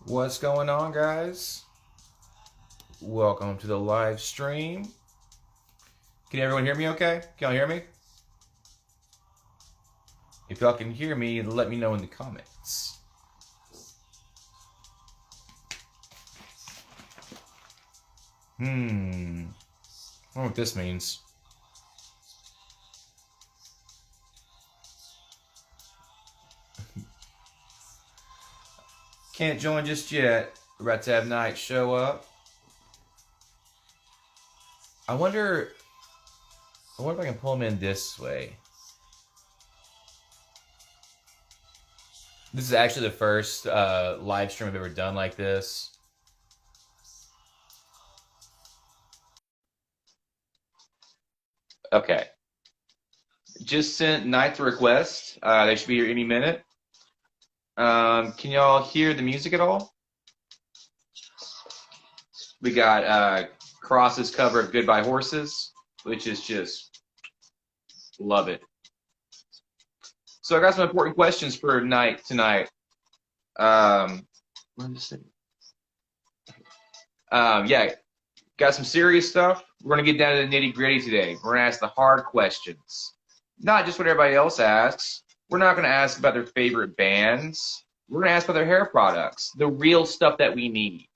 What's going on, guys? Welcome to the live stream. Can everyone hear me okay? Can y'all hear me? If y'all can hear me, let me know in the comments. I don't know what this means. Can't join just yet. We're about to have NITE show up. I wonder if I can pull him in this way. This is actually the first live stream I've ever done like this. Okay. Just sent NITE the request. They should be here any minute. Can y'all hear the music at all? We got Cross's cover of Goodbye Horses, which is just, love it. So I got some important questions for NITE tonight. Yeah, got some serious stuff. We're gonna get down to the nitty gritty today. We're gonna ask the hard questions, not just what everybody else asks. We're not gonna ask about their favorite bands. We're gonna ask about their hair products, the real stuff that we need.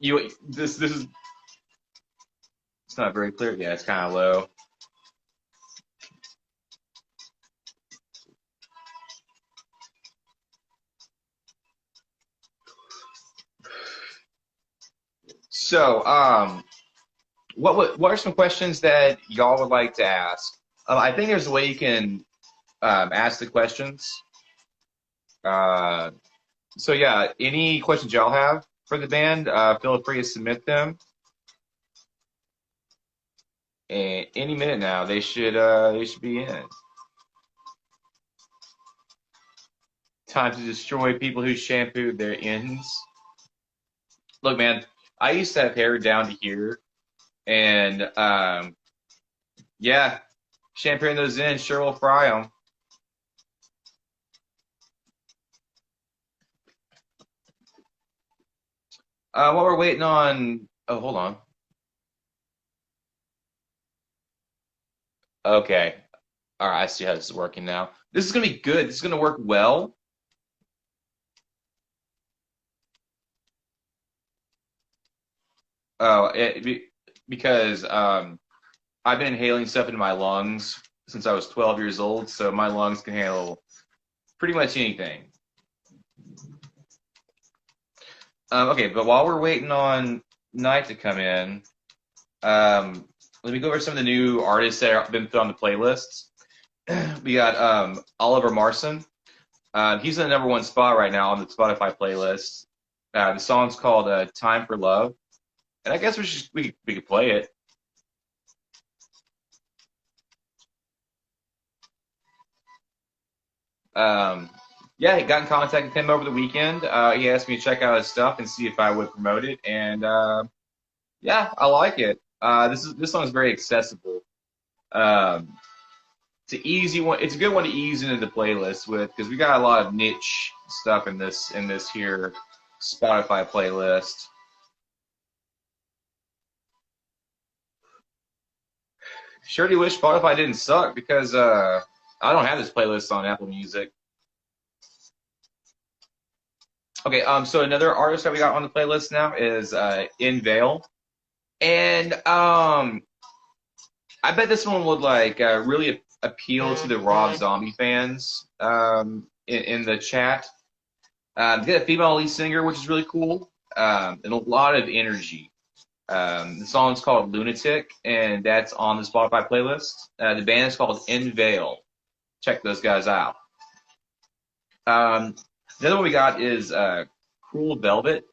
This is, it's not very clear. Yeah, it's kind of low. So, what are some questions that y'all would like to ask? I think there's a way you can ask the questions. So yeah, any questions y'all have for the band, feel free to submit them. And any minute now, they should be in. Time to destroy people who shampooed their ends. Look, man, I used to have hair down to here, and yeah, shampooing those ends sure will fry them. While we're waiting on, oh, hold on. Okay, all right, I see how this is working now. This is gonna be good. This is gonna work well. Oh, because I've been inhaling stuff into my lungs since I was 12 years old, so my lungs can handle pretty much anything. Okay, but while we're waiting on NITE to come in, let me go over some of the new artists that have been put on the playlists. We got Oliver Marson. He's in the #1 spot right now on the Spotify playlist. The song's called "Time for Love," and I guess we could play it. Yeah, he got in contact with him over the weekend. He asked me to check out his stuff and see if I would promote it, and yeah, I like it. This song is very accessible. It's an easy one. It's a good one to ease into the playlist with because we got a lot of niche stuff in this here Spotify playlist. Sure do wish Spotify didn't suck because I don't have this playlist on Apple Music. Okay, so another artist that we got on the playlist now is In Veil, and I bet this one would like really appeal to the Rob Zombie fans in the chat. They got a female lead singer, which is really cool, and a lot of energy. The song's called Lunatic, and that's on the Spotify playlist. The band is called In Veil. Check those guys out. The other one we got is Cruel Velvet.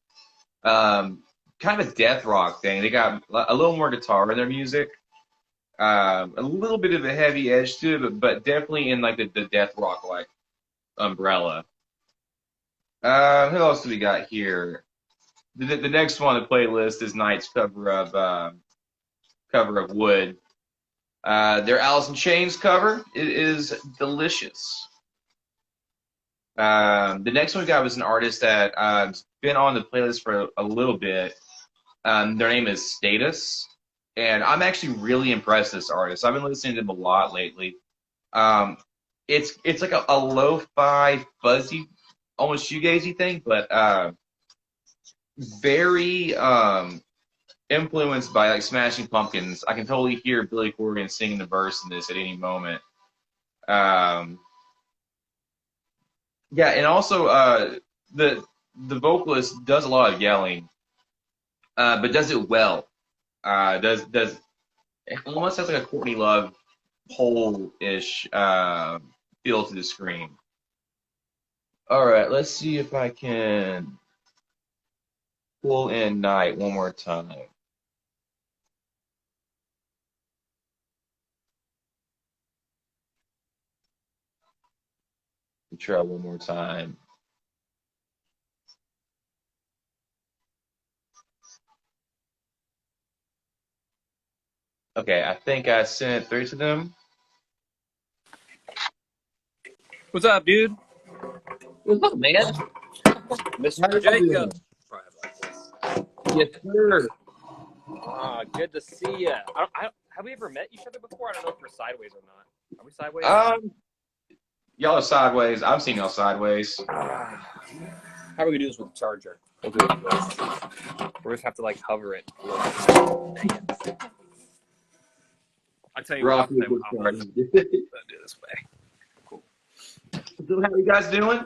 Kind of a death rock thing. They got a little more guitar in their music. A little bit of a heavy edge to it, but definitely in like the death rock like umbrella. Who else do we got here? The next one on the playlist is NITE's cover of Wood. Their Alice in Chains cover, it is delicious. The next one we got was an artist that has been on the playlist for a little bit. Their name is Status, and I'm actually really impressed with this artist. I've been listening to them a lot lately. Um, it's like a lo-fi, fuzzy, almost shoegazy thing, but very influenced by like Smashing Pumpkins. I can totally hear Billy Corgan singing the verse in this at any moment. Um, yeah, and also the vocalist does a lot of yelling, but does it well. Does it almost has like a Courtney Love Hole-ish feel to the scream. All right, let's see if I can pull in Night one more time. Try one more time. Okay, I think I sent it through to them. What's up, dude? What's up, man? Mr. Jacob. Yes, sir. Good to see you. Have we ever met each other before? I don't know if we're sideways or not. Are we sideways? Y'all are sideways. I've seen y'all sideways. How are we gonna do this with the charger? We'll just have to like hover it. I'll tell you what. I'll do this way. Cool. So how you guys doing?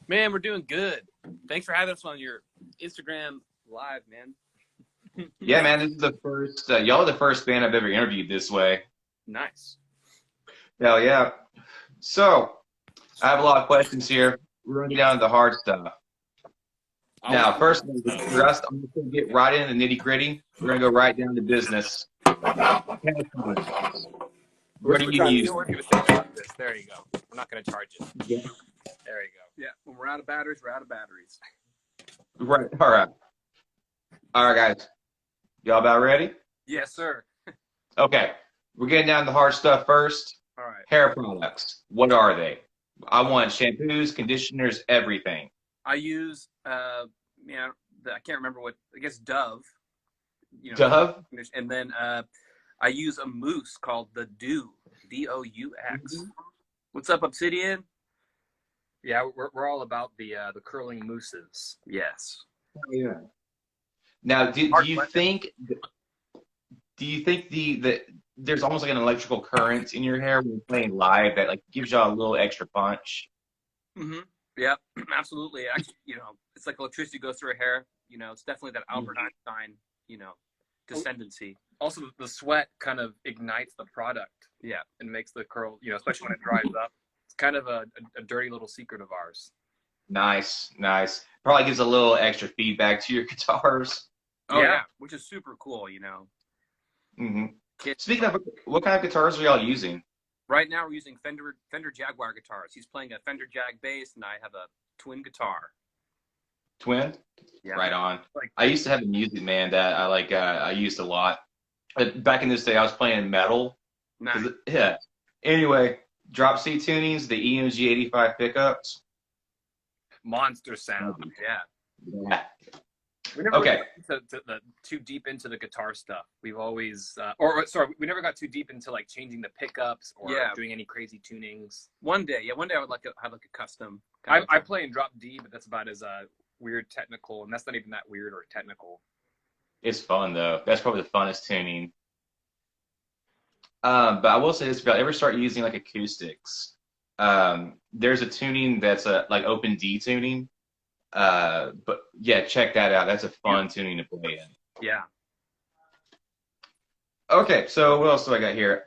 Man, we're doing good. Thanks for having us on your Instagram live, man. Yeah, man. This is the first. Y'all are the first band I've ever interviewed this way. Nice. Hell yeah. So I have a lot of questions here. We're gonna get down to the hard stuff. Now, first, I'm just gonna get right into the nitty gritty. We're gonna go right down to business. What do you use? There you go. We're not gonna charge it. Yeah. There you go. Yeah. When we're out of batteries, we're out of batteries. Right. All right. All right, guys. Y'all about ready? Yes, sir. Okay. We're getting down to the hard stuff first. All right. Hair products. What are they? I want shampoos, conditioners, everything. I use, I can't remember what, I guess Dove. Dove? And then I use a mousse called the Dew, D-O-U-X. Mm-hmm. What's up, Obsidian? Yeah, we're all about the curling mousses. Yes. Oh, yeah. Now, do you think the there's almost like an electrical current in your hair when you're playing live that like gives y'all a little extra punch? Mm-hmm. Yeah, absolutely. Actually, it's like electricity goes through her hair. It's definitely that Albert Einstein, descendancy. Also, the sweat kind of ignites the product. Yeah, and makes the curl, especially when it dries up. It's kind of a dirty little secret of ours. Nice. Probably gives a little extra feedback to your guitars. Oh, yeah, which is super cool, Mm-hmm. Speaking of, what kind of guitars are y'all using? Right now, we're using Fender Jaguar guitars. He's playing a Fender Jag bass, and I have a twin guitar. Twin? Yeah. Right on. I used to have a Music Man that I like. I used a lot. Back in this day, I was playing metal. Nice. Yeah. Anyway, drop C tunings, the EMG 85 pickups. Monster sound. Yeah. We never got too deep into the guitar stuff. We've always, we never got too deep into like changing the pickups or doing any crazy tunings. One day I would like to have like a custom. I play in drop D, but that's about as weird technical, and that's not even that weird or technical. It's fun though. That's probably the funnest tuning. But I will say this: if y'all ever start using like acoustics, there's a tuning that's like open D tuning. But yeah, check that out. That's a fun tuning to play in. Yeah. Okay, so what else do I got here?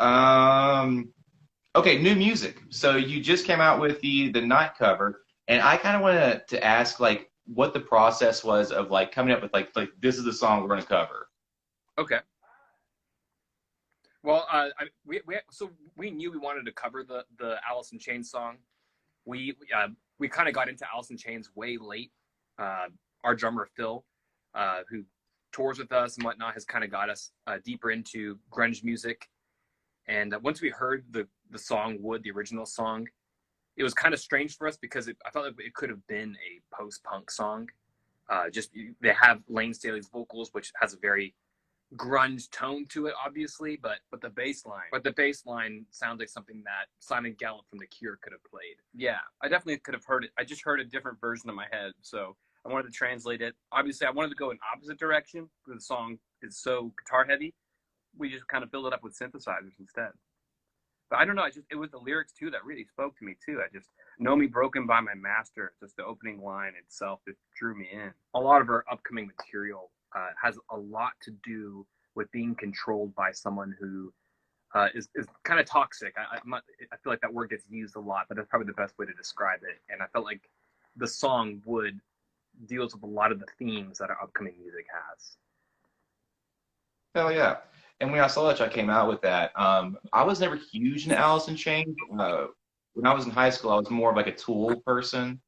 Okay, new music. So you just came out with the NITE cover, and I kind of wanted to ask like what the process was of like coming up with like this is the song we're gonna cover. Okay. Well, we knew we wanted to cover the Alice in Chains song. We we kind of got into Alice in Chains way late. Our drummer Phil, who tours with us and whatnot, has kind of got us deeper into grunge music. And once we heard the song Wood, the original song, it was kind of strange for us because I felt like it could have been a post-punk song. They have Lane Staley's vocals, which has a very grunge tone to it, obviously, but the bass line sounds like something that Simon Gallup from The Cure could have played. Yeah, I definitely could have heard it. I just heard a different version in my head, so I wanted to translate it. Obviously, I wanted to go in opposite direction because the song is so guitar heavy. We just kind of build it up with synthesizers instead. But I don't know. It was the lyrics too that really spoke to me too. I just know me broken by my master. Just the opening line itself just drew me in. A lot of our upcoming material has a lot to do with being controlled by someone who is kind of toxic. I feel like that word gets used a lot, but that's probably the best way to describe it. And I felt like the song Wood deals with a lot of the themes that our upcoming music has. Hell yeah. And when I saw that y'all came out with that, I was never huge into Alice in Chains. When I was in high school, I was more of like a Tool person.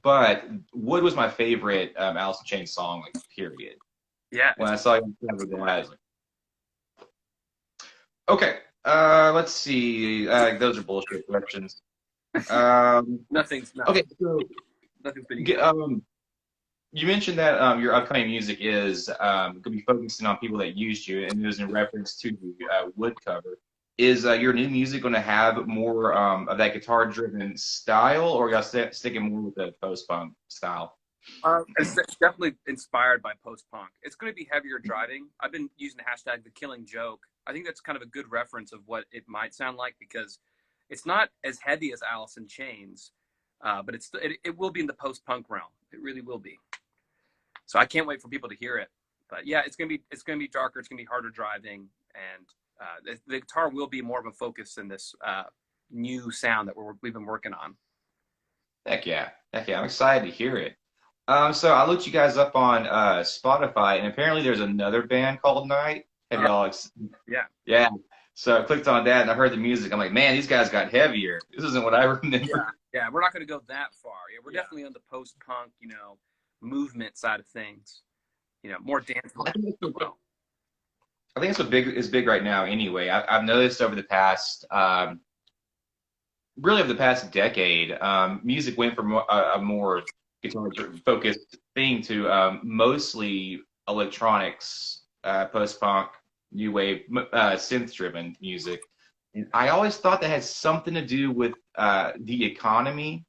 But Wood was my favorite Alice in Chains song, like, period. Yeah. When I saw you cover that, I was like, okay, let's see. Those are bullshit questions. Nothing's okay, so been you mentioned that your upcoming music is going to be focusing on people that used you, and it was in reference to the Wood cover. Is your new music going to have more of that guitar-driven style, or are y'all sticking more with the post-punk style? It's definitely inspired by post-punk. It's going to be heavier driving. I've been using the hashtag The Killing Joke. I think that's kind of a good reference of what it might sound like because it's not as heavy as Alice in Chains, but it will be in the post-punk realm. It really will be. So I can't wait for people to hear it. But yeah, it's gonna be darker. It's gonna be harder driving, and the guitar will be more of a focus in this new sound that we've been working on. Heck yeah, I'm excited to hear it. So I looked you guys up on Spotify, and apparently there's another band called NITE. Have y'all? Yeah. So I clicked on that, and I heard the music. I'm like, man, these guys got heavier. This isn't what I remember. Yeah, we're not going to go that far. Yeah, we're definitely on the post-punk, movement side of things. More dance. I think it's what is big right now. Anyway, I've noticed over the past, really over the past decade, music went from a more guitar-focused thing to mostly electronics, post-punk, new wave, synth-driven music. And I always thought that had something to do with the economy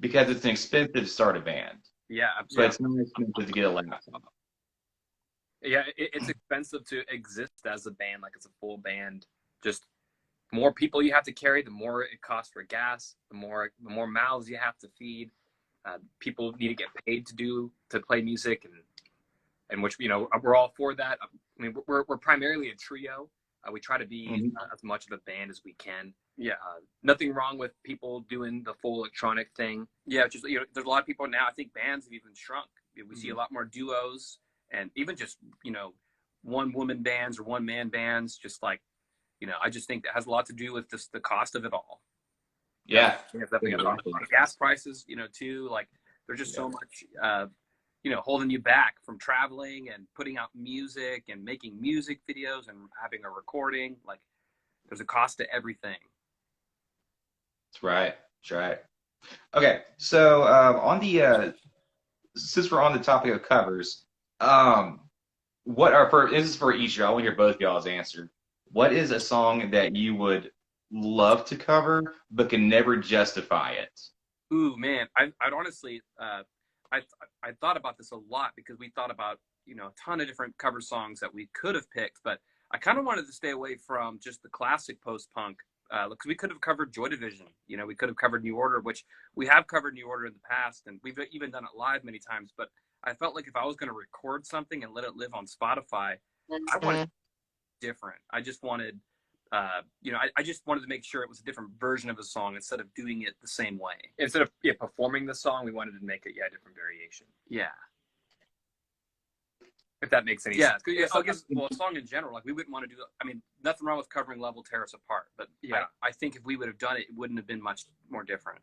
because it's an expensive to start a band. Yeah, but it's not expensive to get a laptop. Yeah, it's expensive to exist as a band, like it's a full band. Just more people you have to carry, the more it costs for gas, the more mouths you have to feed. People need to get paid to play music, and which we're all for that. I mean, we're primarily a trio. We try to be as much of a band as we can. Yeah, nothing wrong with people doing the full electronic thing. Yeah, just there's a lot of people now. I think bands have even shrunk. We see a lot more duos, and even just one woman bands or one man bands. Just like I just think that has a lot to do with just the cost of it all. Yeah, gas prices, too. Like there's just so much, holding you back from traveling and putting out music and making music videos and having a recording. Like there's a cost to everything. That's right. Okay, so on the since we're on the topic of covers, this is for each of y'all. I want to hear both of y'all's answer. What is a song that you would love to cover but can never justify it? Ooh, man, I'd honestly, I thought about this a lot because we thought about a ton of different cover songs that we could have picked, but I kind of wanted to stay away from just the classic post-punk. Because we could have covered Joy Division, we could have covered New Order, which we have covered New Order in the past, and we've even done it live many times. But I felt like if I was going to record something and let it live on Spotify, I wanted it different. I just wanted, I just wanted to make sure it was a different version of a song instead of doing it the same way. Instead of performing the song, we wanted to make it a different variation. Yeah. If that makes any sense. Yeah, I guess, a song in general, like we wouldn't want to do, nothing wrong with covering Level Tear Us Apart, but I think if we would have done it, it wouldn't have been much more different.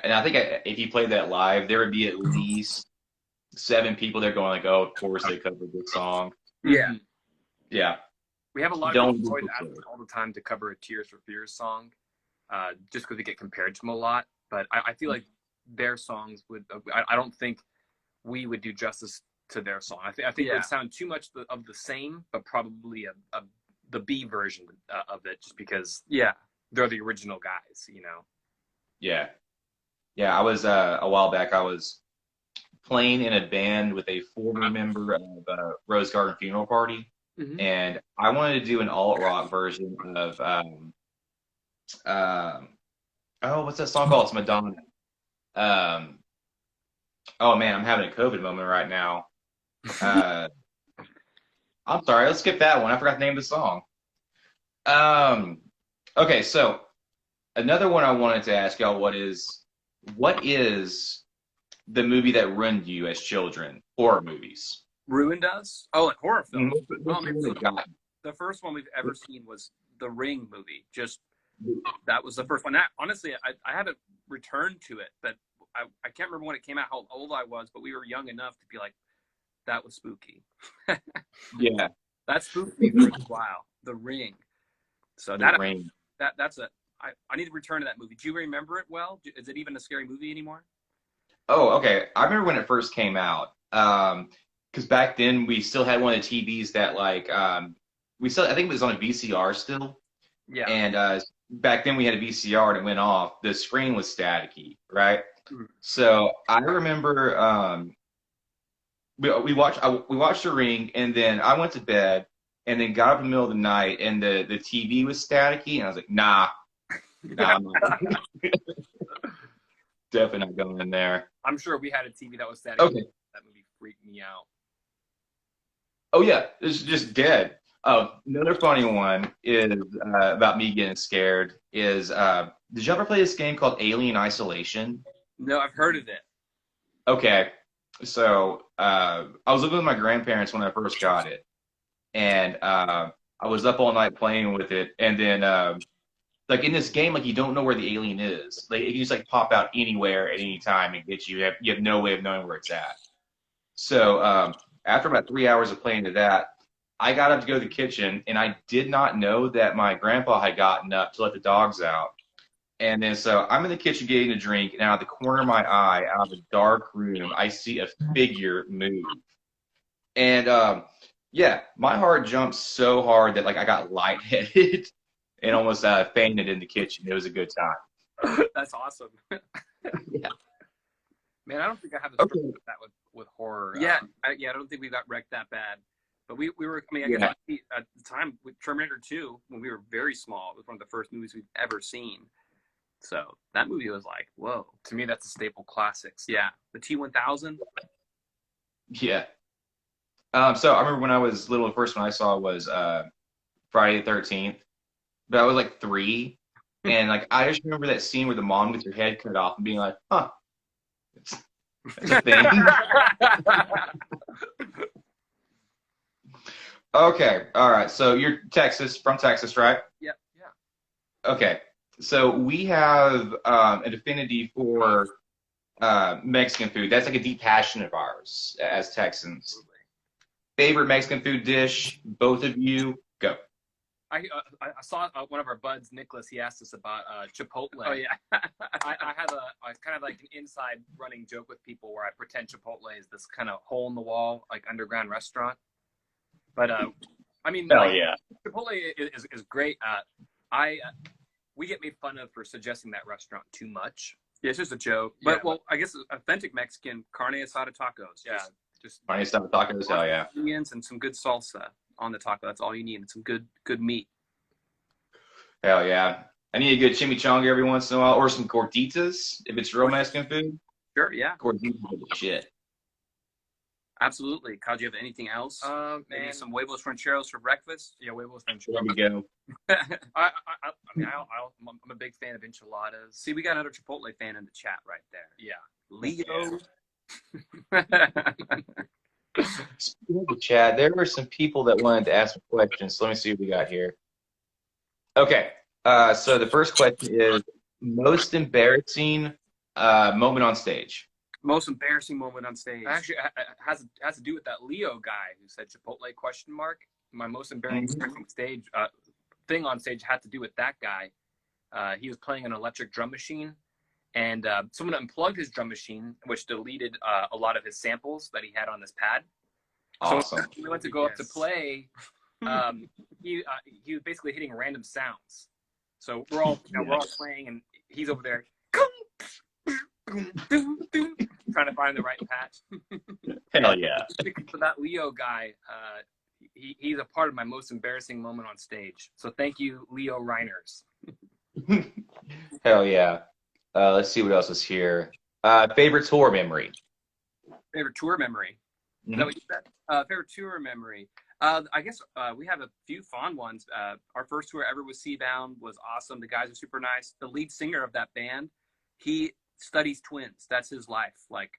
And I think if you played that live, there would be at least 7 people there going like, "Oh, of course they covered this song." Yeah. Yeah. We have a lot of Don't people be always ask prepared. us all the time to cover a Tears for Fears song, just because we get compared to them a lot. But I feel like their songs would. I don't think we would do justice to their song. I think it would sound too much of the same, but probably the B version of it, just because they're the original guys, you know. Yeah. Yeah, I was a while back. I was playing in a band with a former member of Rose Garden Funeral Party, and I wanted to do an alt rock version of oh, what's that song called? It's Madonna. Oh man, I'm having a COVID moment right now. I'm sorry, let's skip that one. I forgot the name of the song. Okay, so another one I wanted to ask y'all, what is the movie that ruined you as children? Horror movies. Ruined us? Oh, like horror films. Well, I mean, Mm-hmm. the first one we've ever seen was the Ring movie. Just that was the first one. Honestly, I haven't returned to it, but I can't remember when it came out, how old I was, but we were young enough to be like, that was spooky. Yeah. That spooked me for a while. The Ring. So The Ring. that's I need to return to that movie. Do you remember it well? Is it even a scary movie anymore? Oh, okay. I remember when it first came out. Because back then we still had one of the TVs that like I think it was on a VCR still. Yeah. And back then we had a VCR and it went off. The screen was staticky, right? Mm-hmm. So I remember we watched The Ring, and then I went to bed, and then got up in the middle of the night, and the TV was staticky, and I was like, nah, I'm not. Definitely not going in there. I'm sure we had a TV that was static. Okay. That movie freaked me out. Oh yeah, it's just dead. Another funny one is about me getting scared. Is did you ever play this game called Alien Isolation? No, I've heard of it. Okay, so I was living with my grandparents when I first got it, and I was up all night playing with it, and then like in this game, like you don't know where the alien is. Like it can just like pop out anywhere at any time and get you. You have no way of knowing where it's at. So after about 3 hours of playing to that, I got up to go to the kitchen, and I did not know that my grandpa had gotten up to let the dogs out. And then so I'm in the kitchen getting a drink, and out of the corner of my eye, out of a dark room, I see a figure move. And yeah, my heart jumped so hard that like I got lightheaded and almost fainted in the kitchen. It was a good time. That's awesome. Yeah. Man, I don't think I have a story like that with horror. Yeah, I don't think we got wrecked that bad. But we were, I mean, I guess at the time with Terminator 2, when we were very small, it was one of the first movies we've ever seen. So that movie was like, whoa. To me, that's a staple classics. Yeah, the T-1000. Yeah. So I remember when I was little, the first one I saw was Friday the 13th. But I was like 3. And like I just remember that scene where the mom gets her head cut off and being like, huh. That's a thing. Okay. All right. So you're from Texas, right? Yeah. Okay. So we have an affinity for Mexican food. That's like a deep passion of ours as Texans. Favorite Mexican food dish? Both of you, go. I saw one of our buds, Nicholas. He asked us about Chipotle. Oh yeah. I have a kind of like an inside running joke with people where I pretend Chipotle is this kind of hole in the wall, like underground restaurant. But I mean, Hell like, yeah. Chipotle is great. We get made fun of for suggesting that restaurant too much. Yeah, it's just a joke. Yeah, But well, I guess authentic Mexican carne asada tacos. Yeah. Just Funny stuff, tacos, hell yeah. onions and some good salsa on the taco. That's all you need. And some good meat. Hell yeah. I need a good chimichanga every once in a while, or some gorditas if it's real Mexican food. Sure, yeah. Gorditas are the shit. Absolutely. Kyle, do you have anything else? Maybe Man. some huevos rancheros for breakfast? Yeah, huevos There rancheros. we go. I mean, I'm a big fan of enchiladas. See, we got another Chipotle fan in the chat right there. Yeah. Leo. Speaking of Chad, there were some people that wanted to ask some questions. So let me see what we got here. Okay. So the first question is most embarrassing moment on stage. Most embarrassing moment on stage. Actually, it has to do with that Leo guy who said Chipotle ? My most embarrassing stage thing on stage had to do with that guy. He was playing an electric drum machine, and someone unplugged his drum machine, which deleted a lot of his samples that he had on this pad. Awesome. So he went to go up to play. He was basically hitting random sounds. So we're all playing, and he's over there trying to find the right patch. Hell yeah. For that Leo guy, he's a part of my most embarrassing moment on stage. So thank you, Leo Reiners. Hell yeah. Let's see what else is here. Favorite tour memory. Favorite tour memory. Is that what you said? Favorite tour memory. I guess we have a few fond ones. Our first tour ever with Seabound was awesome. The guys are super nice. The lead singer of that band, he studies twins. That's his life. Like,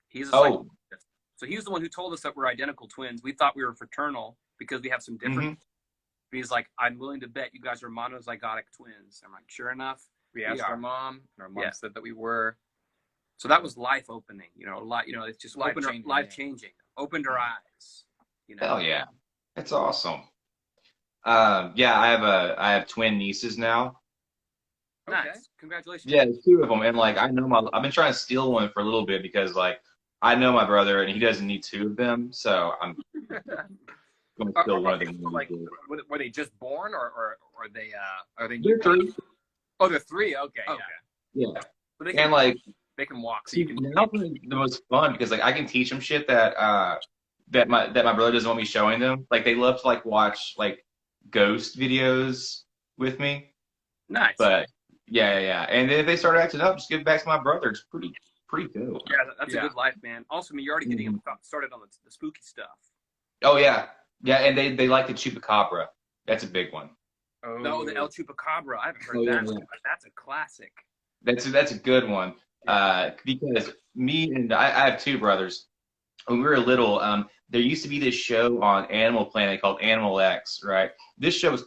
he's a psychologist. So he was the one who told us that we're identical twins. We thought we were fraternal because we have some different. He's like, I'm willing to bet you guys are monozygotic twins. I'm like, sure enough. We asked our mom, and our mom said that we were. So that was life opening. It's just life changing. Opened our eyes. Hell yeah. That's awesome. I have twin nieces now. Nice. Okay. Congratulations. Yeah, there's 2 of them, and like I've been trying to steal one for a little bit because like I know my brother and he doesn't need 2 of them, so I'm going to steal one of them. Like, were they just born, or are they? They're 3. Oh, they're 3. Okay. Yeah. So they can walk. So see, now the most fun because like I can teach them shit that my brother doesn't want me showing them. Like they love to like watch like ghost videos with me. Nice. But yeah. And then if they start acting up, just give it back to my brother. It's pretty cool. Yeah, that's a good life, man. Also, I mean, you're already getting them started on the spooky stuff. Oh yeah, and they like the chupacabra. That's a big one. Oh, no, the El Chupacabra. I haven't heard that. Yeah. That's a classic. That's a good one. Because me and I have 2 brothers. When we were little, there used to be this show on Animal Planet called Animal X, right? This show was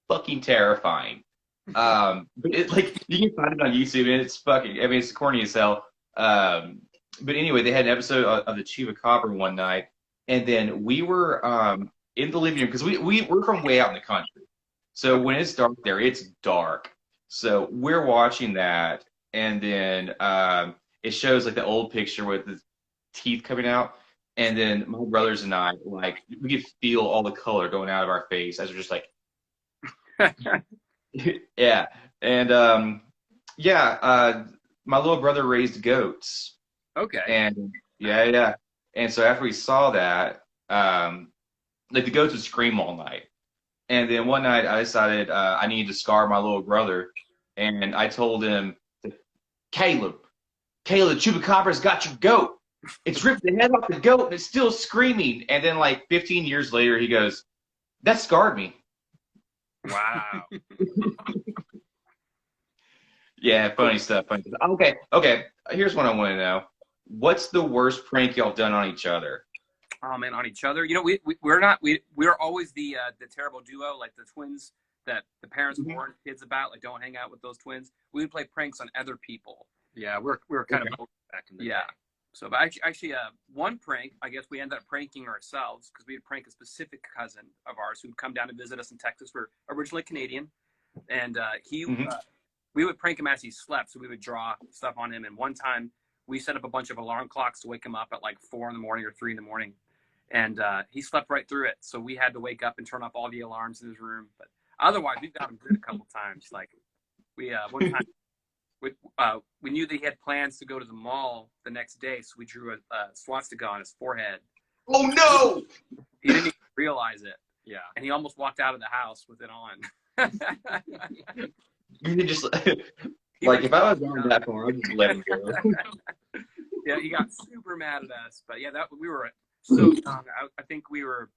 fucking terrifying. But it, like, you can find it on YouTube, and it's fucking, I mean, it's corny as hell. But anyway, they had an episode of the Chupacabra one night, and then we were in the living room, because we're from way out in the country. So when it's dark there, it's dark. So we're watching that, and then it shows like the old picture with the teeth coming out. And then my brothers and I, like, we could feel all the color going out of our face as we're just like, yeah. And my little brother raised goats. Okay. And yeah. And so after we saw that, like the goats would scream all night. And then one night I decided I needed to scar my little brother. And I told him, Caleb, Chupacabra's got your goat. It's ripped the head off the goat and it's still screaming. And then like 15 years later, he goes, that scarred me. Wow. Yeah, funny stuff. Okay. Here's what I want to know. What's the worst prank y'all done on each other? Oh man, on each other. You know, we're always the terrible duo, like the twins that the parents warn kids about, like don't hang out with those twins. We would play pranks on other people. Yeah, we're kind of back in the day. So, but actually, one prank, I guess we ended up pranking ourselves because we would prank a specific cousin of ours who'd come down to visit us in Texas. We're originally Canadian, and we would prank him as he slept. So we would draw stuff on him. And one time, we set up a bunch of alarm clocks to wake him up at like 4 in the morning or 3 in the morning, and he slept right through it. So we had to wake up and turn off all the alarms in his room. But otherwise, we've got him good a couple times. Like we one time. We knew that he had plans to go to the mall the next day, so we drew a swastika on his forehead. Oh no! He didn't even realize it. Yeah, and he almost walked out of the house with it on. You could just like if I was going that far, I'd just let him go. Yeah, he got super mad at us, but yeah, we were so young. I think we were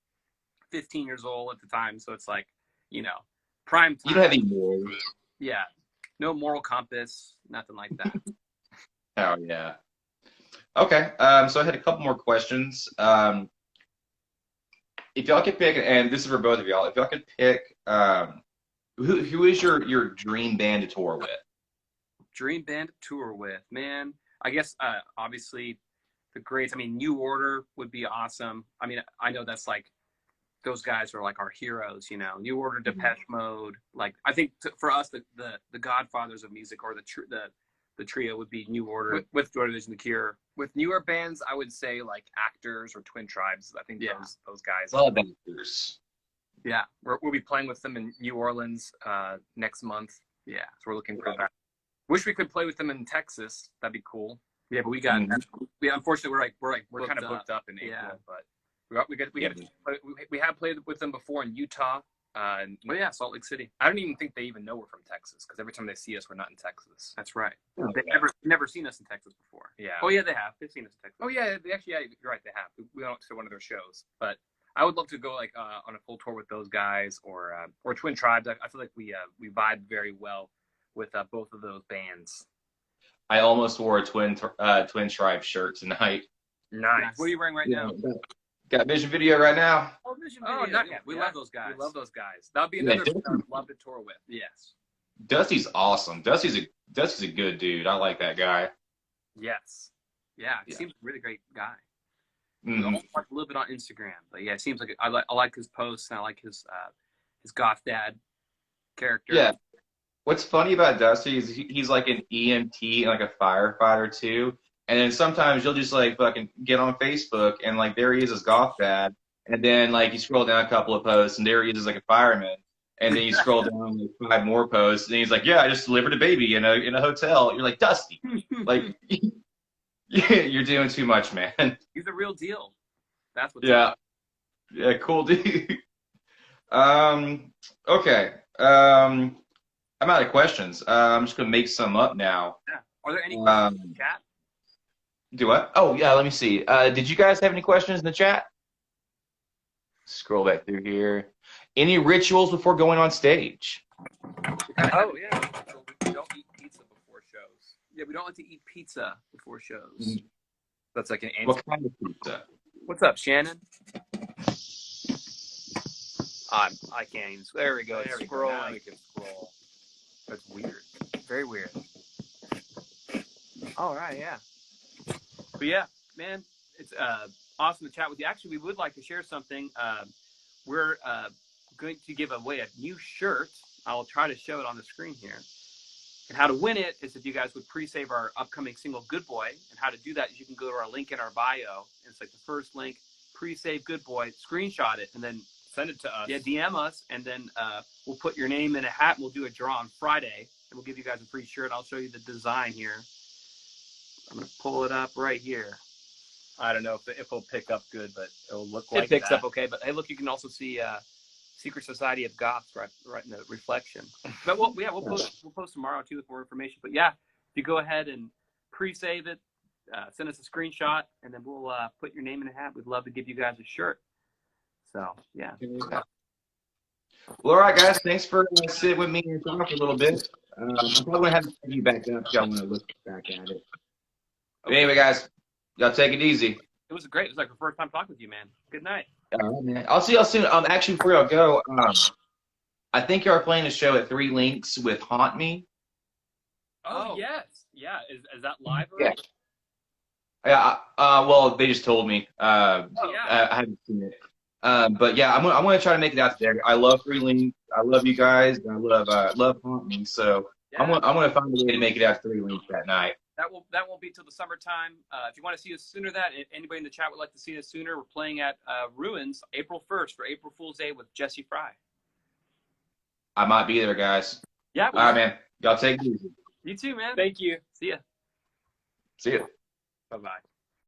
15 years old at the time, so it's like, you know, prime time. You don't have any morals. Yeah. No moral compass, nothing like that. Oh, yeah. Okay, so I had a couple more questions. If y'all could pick, and this is for both of y'all, if y'all could pick, who is your dream band to tour with? dream band to tour with, man. I guess obviously the greats. I mean, New Order would be awesome. I mean, I know that's like those guys are like our heroes, you know. New Order, Depeche Mode. Like I think for us, the godfathers of music, or the trio would be New Order with Joy Division, The Cure. With newer bands, I would say like Actors or Twin Tribes. I think those guys. Love Actors. Yeah, we'll be playing with them in New Orleans next month. Yeah, so we're looking for that. Wish we could play with them in Texas. That'd be cool. Yeah, but we got. Unfortunately, we're kind of booked up in April, yeah. But we have played with them before in Utah. Salt Lake City. I don't even think they even know we're from Texas, because every time they see us, we're not in Texas. That's right. Oh, They've never seen us in Texas before. Yeah. Oh yeah, they have. They've seen us in Texas. Oh yeah, you're right. They have. We went to one of their shows, but I would love to go like on a full tour with those guys, or Twin Tribes. I feel like we vibe very well with both of those bands. I almost wore a Twin Tribe shirt tonight. Nice. What are you wearing right now? Got Vision Video right now. Oh, Vision Video. Nice. Yeah, we love those guys. We love those guys. That would be another band I would love to tour with. Yes. Dusty's awesome. Dusty's a good dude. I like that guy. Yes. Yeah, he seems a really great guy. Mm-hmm. We all watch a little bit on Instagram, but yeah, it seems like I like his posts, and I like his goth dad character. Yeah. What's funny about Dusty is he's like an EMT and like a firefighter too. And then sometimes you'll just like fucking get on Facebook and like there he is as goth dad. And then like you scroll down a couple of posts and there he is as like a fireman. And then you scroll down like 5 more posts and he's like, yeah, I just delivered a baby in a hotel. You're like, Dusty, like you're doing too much, man. He's the real deal. That's what's yeah. up. Yeah, cool dude. Okay. I'm out of questions. I'm just gonna make some up now. Yeah. Are there any questions in the chat? Do what? Oh yeah, let me see. Did you guys have any questions in the chat? Scroll back through here. Any rituals before going on stage? Oh yeah. We don't eat pizza before shows. Yeah, we don't like to eat pizza before shows. Mm-hmm. That's like an answer. What kind of pizza? What's up, Shannon? I can't even. There we go. There we go. Scroll. Now We can scroll. That's weird. Very weird. All right, yeah. But yeah, man, it's awesome to chat with you. Actually, we would like to share something. We're going to give away a new shirt. I'll try to show it on the screen here. And how to win it is if you guys would pre-save our upcoming single Good Boy. And how to do that is you can go to our link in our bio. It's like the first link, pre-save Good Boy, screenshot it, and then Send it to us. Yeah, DM us, and then we'll put your name in a hat, and we'll do a draw on Friday, and we'll give you guys a free shirt. I'll show you the design here. I'm going to pull it up right here. I don't know if it'll pick up good, but it'll look like It picks that. up okay, but hey, look, you can also see Secret Society of Goths right in the reflection. But we'll post tomorrow too with more information. But yeah, if you go ahead and pre-save it, send us a screenshot, and then we'll put your name in a hat. We'd love to give you guys a shirt. So yeah. Well, all right, guys. Thanks for sitting with me and talking a little bit. I'm probably gonna have to take you back up if y'all want to look back at it. But anyway, guys, y'all take it easy. It was great. It was like our first time talking with you, man. Good night. All right, man. I'll see y'all soon. Actually, before y'all go, I think y'all are playing a show at 3 Links with Haunt Me. Oh yes, yeah. Is that live? Yeah. Yeah. Well, they just told me. Yeah. I haven't seen it. But yeah, I'm gonna try to make it out there. I love 3 Links. I love you guys. I love Haunt Me. So Yeah. I'm gonna find a way to make it out to 3 Links that night. That won't be till the summertime. If you want to see us sooner, anybody in the chat would like to see us sooner, we're playing at Ruins April 1st for April Fool's Day with Jesse Fry. I might be there, guys. Yeah. All right, man. Y'all take it easy. You too, man. Thank you. See ya. See ya. Bye-bye.